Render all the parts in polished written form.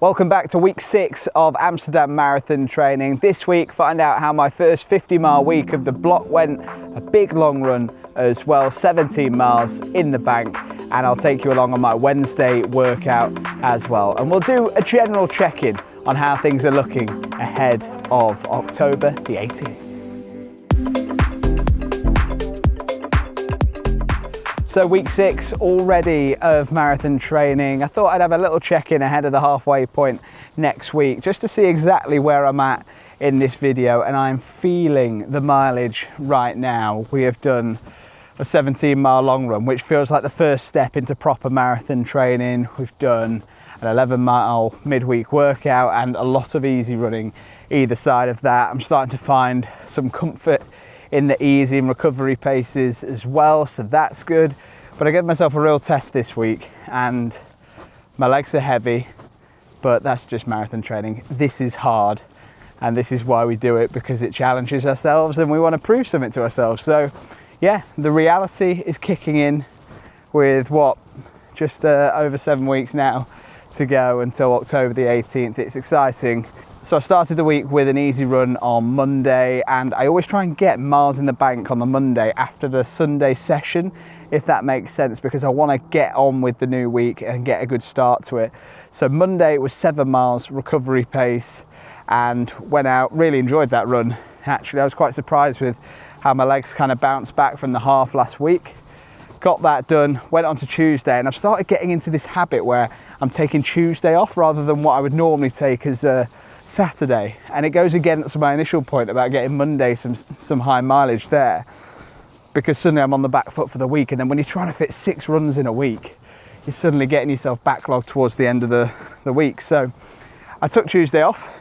Welcome back to week 6 of Amsterdam Marathon training. This week, find out how my first 50-mile week of the block went, a big long run as well, 17 miles in the bank, and I'll take you along on my Wednesday workout as well. And we'll do a general check-in on how things are looking ahead of October the 18th. So week 6 already of marathon training. I thought I'd have a little check-in ahead of the halfway point next week just to see exactly where I'm at in this video, and I'm feeling the mileage right now. We have done a 17-mile long run, which feels like the first step into proper marathon training. We've done an 11-mile midweek workout and a lot of easy running either side of that. I'm starting to find some comfort in the easy and recovery paces as well, so that's good. But I gave myself a real test this week and my legs are heavy, but that's just marathon training. This is hard, and this is why we do it, because it challenges ourselves and we want to prove something to ourselves. So yeah, the reality is kicking in with just over 7 weeks now to go until October the 18th. It's exciting. So I started the week with an easy run on Monday, and I always try and get miles in the bank on the Monday after the Sunday session, if that makes sense, because I want to get on with the new week and get a good start to it. So Monday was 7 miles recovery pace and went out, really enjoyed that run. Actually, I was quite surprised with how my legs kind of bounced back from the half last week. Got that done, went on to Tuesday, and I've started getting into this habit where I'm taking Tuesday off rather than what I would normally take as a Saturday, and it goes against my initial point about getting Monday some high mileage there, because suddenly I'm on the back foot for the week, and then when you're trying to fit 6 runs in a week, you're suddenly getting yourself backlogged towards the end of the week. So I took Tuesday off,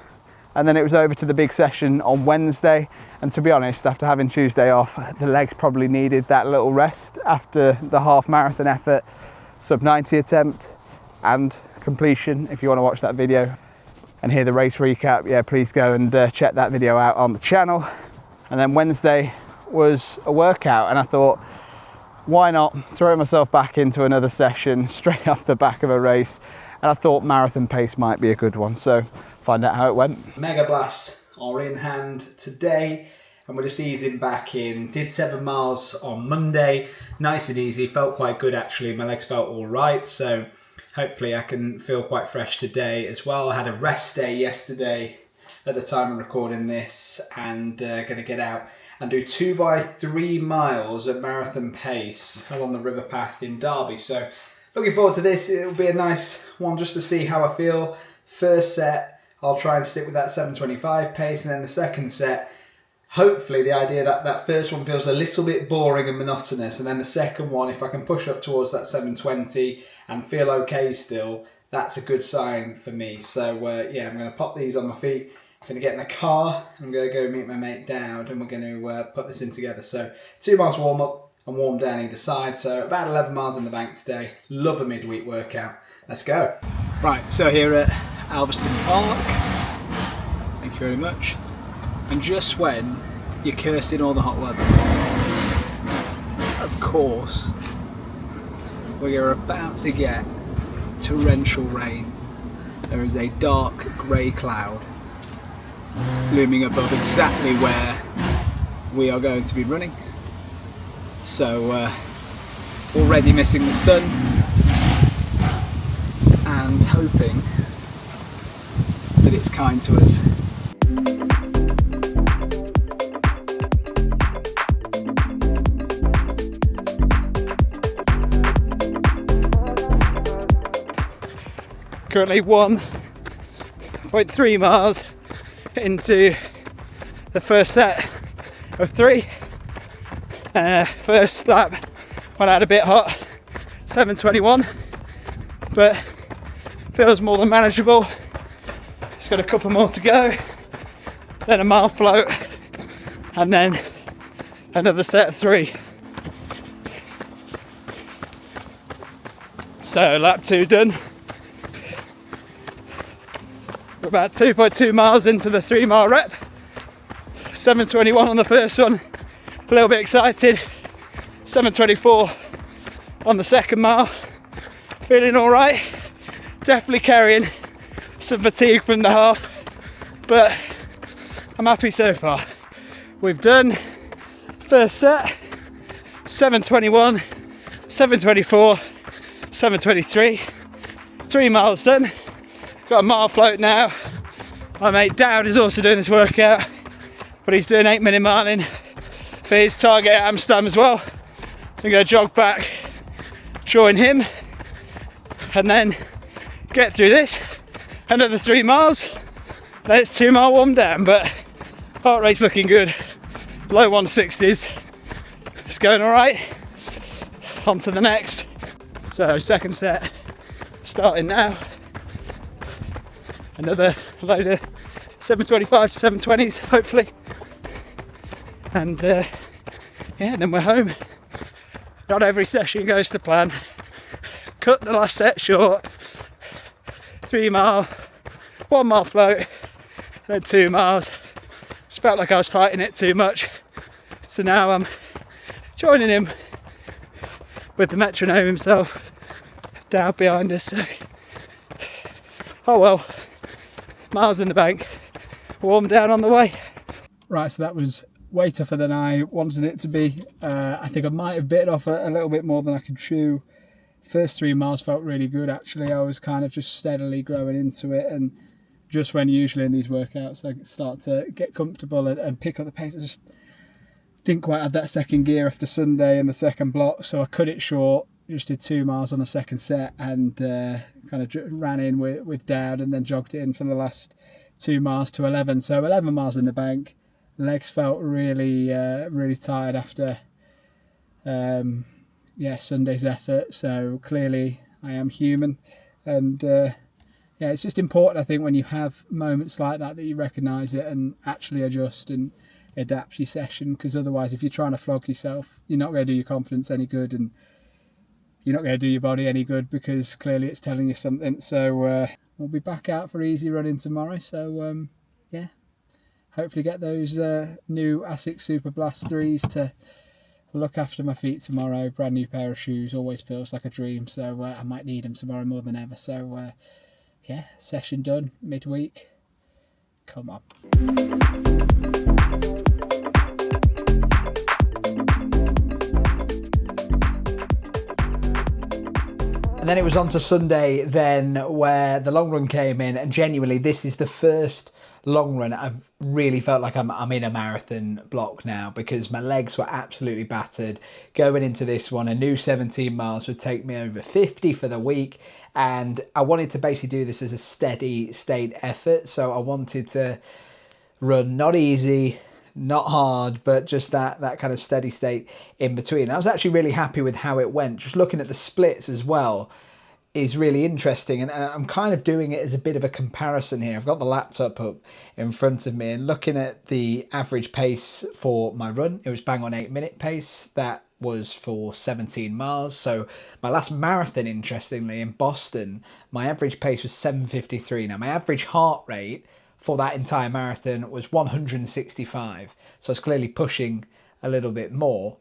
and then it was over to the big session on Wednesday, and to be honest, after having Tuesday off, the legs probably needed that little rest after the half marathon effort, sub 90 attempt and completion. If you want to watch that video and hear the race recap, yeah, please go and check that video out on the channel. And then Wednesday was a workout, and I thought, why not throw myself back into another session straight off the back of a race, and I thought marathon pace might be a good one. So find out how it went. Mega blasts are in hand today, and we're just easing back in. Did 7 miles on Monday, nice and easy, felt quite good actually. My legs felt all right, so hopefully I can feel quite fresh today as well. I had a rest day yesterday at the time of recording this, and going to get out and do 2 by 3 miles at marathon pace along the river path in Derby. So looking forward to this. It'll be a nice one just to see how I feel. First set, I'll try and stick with that 7:25 pace, and then the second set, hopefully the idea that first one feels a little bit boring and monotonous, and then the second one, if I can push up towards that 7:20 and feel okay still, that's a good sign for me. So yeah, I'm going to pop these on my feet. I'm going to get in the car, I'm going to go meet my mate Dowd, and we're going to put this in together. So 2 miles warm up and warm down either side, so about 11 miles in the bank today. Love a midweek workout. Let's go. Right, so here at Alveston Park, thank you very much. And just when you're cursing all the hot weather, of course, we are about to get torrential rain. There is a dark grey cloud looming above exactly where we are going to be running. So already missing the sun and hoping that it's kind to us. Currently 1.3 miles into the first set of 3. First lap went out a bit hot, 7:21, but feels more than manageable. Just got a couple more to go, then a mile float, and then another set of 3. So lap 2 done. We're about 2.2 miles into the 3 mile rep. 7:21 on the first one, a little bit excited. 7:24 on the second mile, feeling all right. Definitely carrying some fatigue from the half, but I'm happy so far. We've done first set 7:21, 7:24, 7:23, 3 miles done. Got a mile float now. My mate Dowd is also doing this workout, but he's doing 8-minute miling for his target at Amsterdam as well. So I'm going to jog back, join him, and then get through this. Another 3 miles. Then it's 2 mile warm down, but heart rate's looking good. Low 160s. It's going all right. On to the next. So second set starting now. Another load of 7:25 to 7:20s, hopefully. And yeah, then we're home. Not every session goes to plan. Cut the last set short. 3 mile, 1 mile float, then 2 miles. Just felt like I was fighting it too much. So now I'm joining him with the metronome himself down behind us. So, oh well, miles in the bank, warm down on the way. Right, so that was way tougher than I wanted it to be. I think I might have bitten off a little bit more than I could chew. First 3 miles felt really good actually. I was kind of just steadily growing into it, and just when usually in these workouts I start to get comfortable and pick up the pace, I just didn't quite have that second gear after Sunday and the second block, so I cut it short. Just did 2 miles on the second set and kind of ran in with Dad, and then jogged it in for the last 2 miles to 11. So 11 miles in the bank. Legs felt really really tired after Sunday's effort. So clearly I am human, and yeah, it's just important, I think, when you have moments like that you recognise it and actually adjust and adapt your session, because otherwise if you're trying to flog yourself, you're not going to do your confidence any good, and you're not going to do your body any good, because clearly it's telling you something. So we'll be back out for easy running tomorrow. So yeah, hopefully get those new Asics Super Blast 3s to look after my feet tomorrow. Brand new pair of shoes always feels like a dream, so I might need them tomorrow more than ever. So yeah, session done, midweek. Come on. And then it was on to Sunday then, where the long run came in, and genuinely this is the first long run I've really felt like I'm in a marathon block now, because my legs were absolutely battered. Going into this one, a new 17 miles would take me over 50 for the week, and I wanted to basically do this as a steady state effort. So I wanted to run not easy, not hard, but just that kind of steady state in between. I was actually really happy with how it went. Just looking at the splits as well is really interesting, and I'm kind of doing it as a bit of a comparison here. I've got the laptop up in front of me and looking at the average pace for my run. It was bang on 8-minute pace. That was for 17 miles. So my last marathon, interestingly, in Boston, my average pace was 7:53. Now my average heart rate for that entire marathon was 165. So I was clearly pushing a little bit more.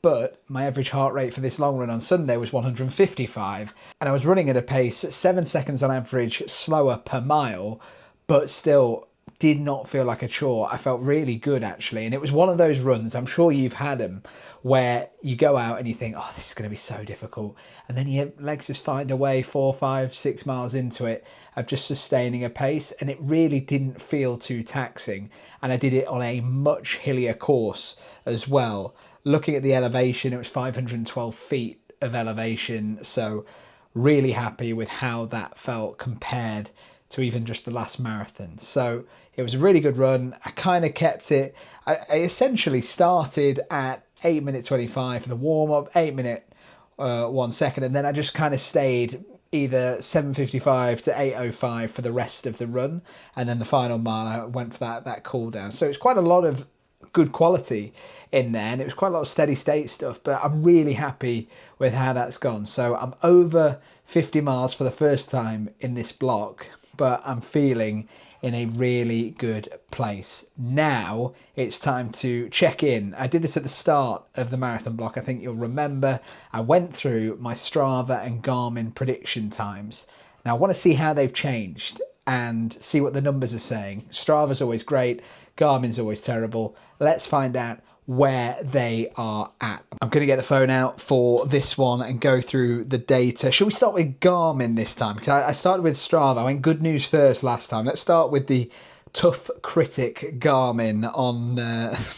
But my average heart rate for this long run on Sunday was 155. And I was running at a pace 7 seconds on average slower per mile, but still did not feel like a chore. I felt really good, actually. And it was one of those runs, I'm sure you've had them, where you go out and you think, oh, this is going to be so difficult. And then your legs just find a way 4, 5, 6 miles into it of just sustaining a pace. And it really didn't feel too taxing. And I did it on a much hillier course as well. Looking at the elevation, it was 512 feet of elevation. So really happy with how that felt compared to even just the last marathon. So it was a really good run. I kind of kept it. I essentially started at 8:25 for the warm-up, 8-minute 1 second, and then I just kind of stayed either 7:55 to 8:05 for the rest of the run, and then the final mile I went for that cool down. So it's quite a lot of good quality in there, and it was quite a lot of steady state stuff, but I'm really happy with how that's gone. So I'm over 50 miles for the first time in this block, but I'm feeling in a really good place. Now it's time to check in. I did this at the start of the marathon block. I think you'll remember I went through my Strava and Garmin prediction times. Now I want to see how they've changed. and see what the numbers are saying. Strava's always great, Garmin's always terrible. Let's find out where they are at. I'm going to get the phone out for this one and go through the data. Shall we start with Garmin this time? Because I started with Strava. I went good news first last time. Let's start with the tough critic Garmin on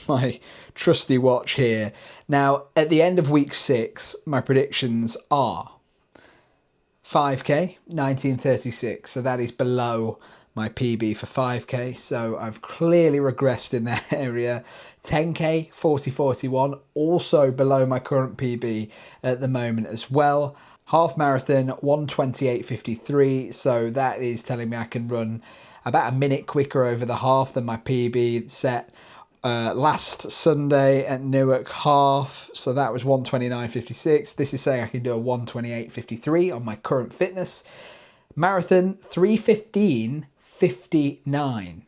my trusty watch here. Now, at the end of week 6, my predictions are 5k, 1936. So that is below my PB for 5k. So I've clearly regressed in that area. 10k, 40:41, also below my current PB at the moment as well. Half marathon, 1:28:53. So that is telling me I can run about a minute quicker over the half than my PB set last Sunday at Newark half. So that was 1:29:56. This is saying I can do a 1:28:53 on my current fitness. Marathon, 3:15:59.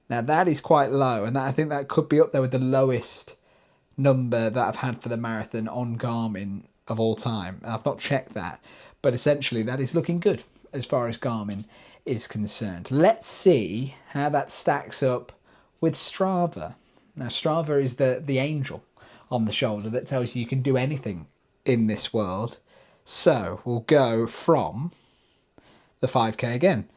Now that is quite low, and I think that could be up there with the lowest number that I've had for the marathon on Garmin of all time. I've not checked that, but essentially that is looking good as far as Garmin is concerned. Let's see how that stacks up with Strava. Now Strava is the angel on the shoulder that tells you can do anything in this world. So we'll go from the 5k again.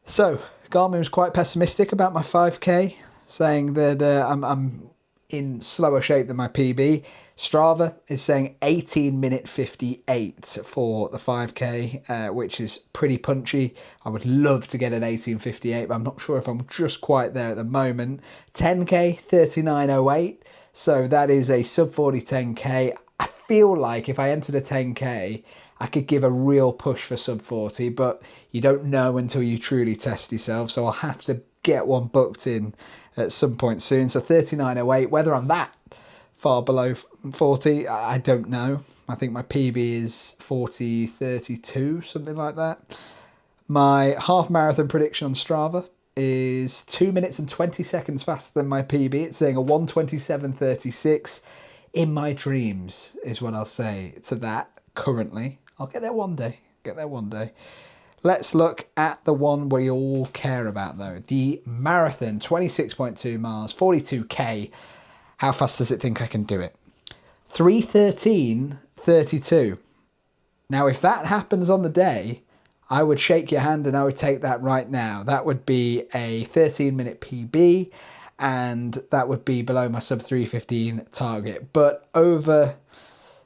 So Garmin was quite pessimistic about my 5k, saying that I'm in slower shape than my PB. Strava is saying 18:58 for the 5k, which is pretty punchy. I would love to get an 18:58, but I'm not sure if I'm just quite there at the moment. 10k, 39:08. So that is a sub 40 10k. I feel like if I entered a 10k, I could give a real push for sub 40, but you don't know until you truly test yourself. So I'll have to get one booked in at some point soon. So 39:08, whether I'm that far below 40, I don't know. I think my PB is 40:32, something like that. My half marathon prediction on Strava is 2 minutes and 20 seconds faster than my PB. It's saying a 1:27:36. In my dreams is what I'll say to that currently. I'll get there one day. Let's look at the one we all care about though. The marathon, 26.2 miles, 42k. How fast does it think I can do it? 3:13:32. Now, if that happens on the day, I would shake your hand and I would take that right now. That would be a 13-minute PB, and that would be below my sub 3:15 target. But over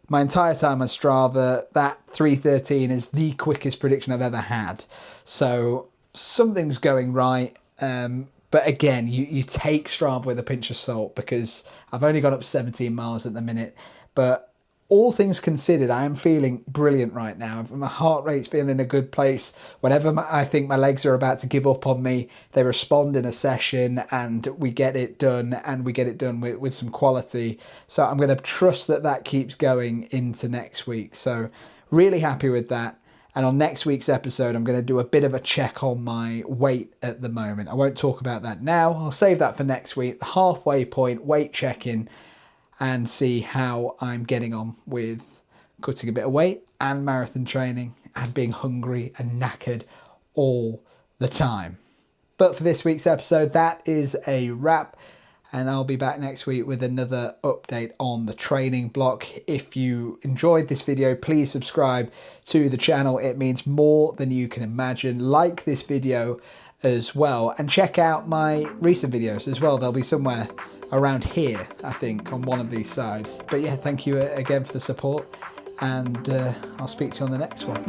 my entire time on Strava, that 3:13 is the quickest prediction I've ever had. So something's going right. But again, you take Strava with a pinch of salt, because I've only gone up 17 miles at the minute. But all things considered, I am feeling brilliant right now. My heart rate's feeling in a good place. Whenever I think my legs are about to give up on me, they respond in a session and we get it done, and we get it done with some quality. So I'm going to trust that keeps going into next week. So really happy with that. And on next week's episode, I'm going to do a bit of a check on my weight at the moment. I won't talk about that now. I'll save that for next week. The halfway point, weight check-in, and see how I'm getting on with cutting a bit of weight and marathon training and being hungry and knackered all the time. But for this week's episode, that is a wrap. And I'll be back next week with another update on the training block. If you enjoyed this video, please subscribe to the channel. It means more than you can imagine. Like this video as well, and check out my recent videos as well. They'll be somewhere around here, I think, on one of these sides. But yeah, thank you again for the support, and I'll speak to you on the next one.